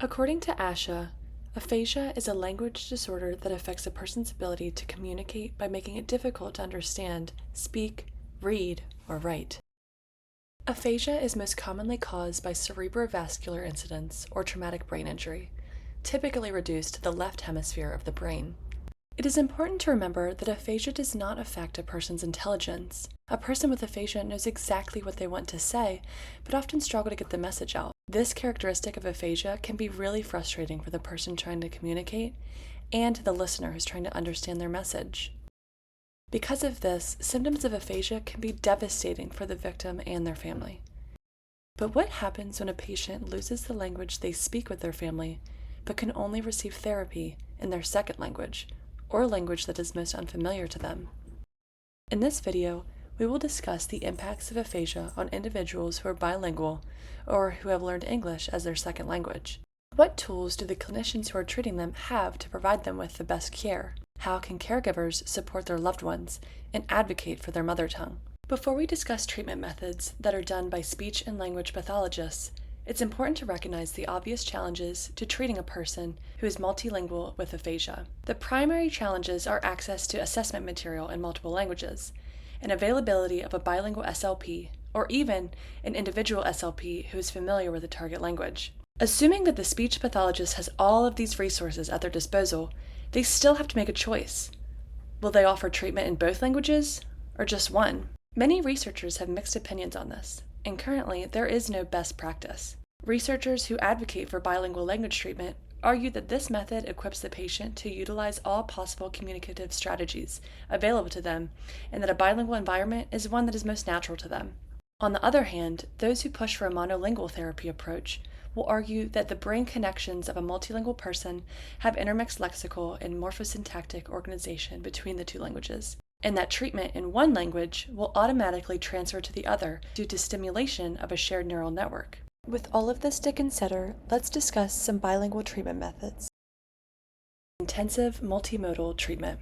According to ASHA, aphasia is a language disorder that affects a person's ability to communicate by making it difficult to understand, speak, read, or write. Aphasia is most commonly caused by cerebrovascular incidents or traumatic brain injury, typically reduced to the left hemisphere of the brain. It is important to remember that aphasia does not affect a person's intelligence. A person with aphasia knows exactly what they want to say, but often struggle to get the message out. This characteristic of aphasia can be really frustrating for the person trying to communicate and the listener who's trying to understand their message. Because of this, symptoms of aphasia can be devastating for the victim and their family. But what happens when a patient loses the language they speak with their family, but can only receive therapy in their second language, or a language that is most unfamiliar to them? In this video, we will discuss the impacts of aphasia on individuals who are bilingual or who have learned English as their second language. What tools do the clinicians who are treating them have to provide them with the best care? How can caregivers support their loved ones and advocate for their mother tongue? Before we discuss treatment methods that are done by speech and language pathologists, it's important to recognize the obvious challenges to treating a person who is multilingual with aphasia. The primary challenges are access to assessment material in multiple languages, and availability of a bilingual SLP, or even an individual SLP who is familiar with the target language. Assuming that the speech pathologist has all of these resources at their disposal, they still have to make a choice. Will they offer treatment in both languages, or just one? Many researchers have mixed opinions on this, and currently there is no best practice. Researchers who advocate for bilingual language treatment argue that this method equips the patient to utilize all possible communicative strategies available to them, and that a bilingual environment is one that is most natural to them. On the other hand, those who push for a monolingual therapy approach will argue that the brain connections of a multilingual person have intermixed lexical and morphosyntactic organization between the two languages, and that treatment in one language will automatically transfer to the other due to stimulation of a shared neural network. With all of this to consider, let's discuss some bilingual treatment methods. Intensive multimodal treatment.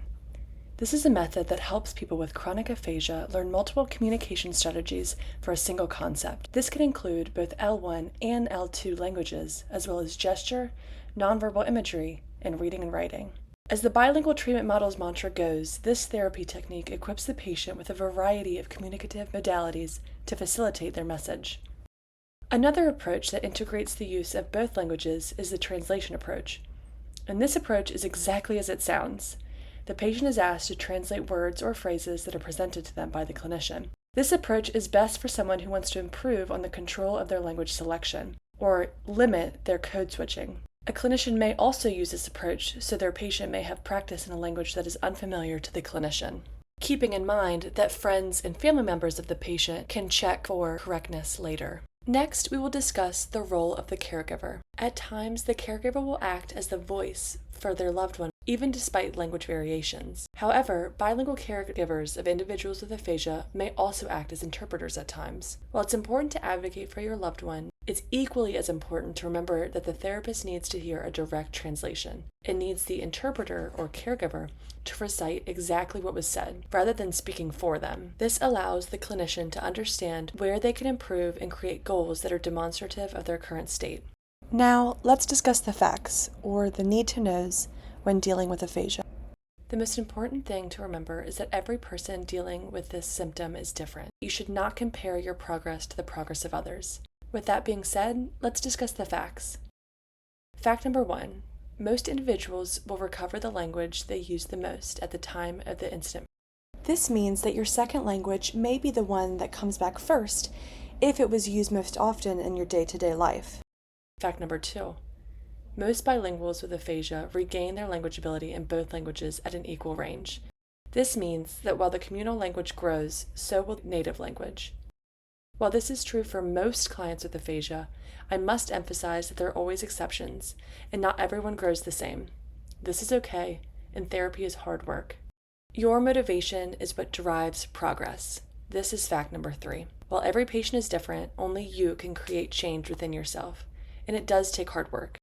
This is a method that helps people with chronic aphasia learn multiple communication strategies for a single concept. This can include both L1 and L2 languages, as well as gesture, nonverbal imagery, and reading and writing. As the bilingual treatment model's mantra goes, this therapy technique equips the patient with a variety of communicative modalities to facilitate their message. Another approach that integrates the use of both languages is the translation approach. And this approach is exactly as it sounds. The patient is asked to translate words or phrases that are presented to them by the clinician. This approach is best for someone who wants to improve on the control of their language selection, or limit their code switching. A clinician may also use this approach so their patient may have practice in a language that is unfamiliar to the clinician, keeping in mind that friends and family members of the patient can check for correctness later. Next, we will discuss the role of the caregiver. At times, the caregiver will act as the voice for their loved one, even despite language variations. However, bilingual caregivers of individuals with aphasia may also act as interpreters at times. While it's important to advocate for your loved one, it's equally as important to remember that the therapist needs to hear a direct translation. It needs the interpreter or caregiver to recite exactly what was said, rather than speaking for them. This allows the clinician to understand where they can improve and create goals that are demonstrative of their current state. Now, let's discuss the facts, or the need-to-knows, when dealing with aphasia. The most important thing to remember is that every person dealing with this symptom is different. You should not compare your progress to the progress of others. With that being said, let's discuss the facts. Fact number 1. Most individuals will recover the language they use the most at the time of the incident. This means that your second language may be the one that comes back first if it was used most often in your day-to-day life. Fact number 2. Most bilinguals with aphasia regain their language ability in both languages at an equal range. This means that while the communal language grows, so will native language. While this is true for most clients with aphasia, I must emphasize that there are always exceptions, and not everyone grows the same. This is okay, and therapy is hard work. Your motivation is what drives progress. This is fact number 3. While every patient is different, only you can create change within yourself, and it does take hard work.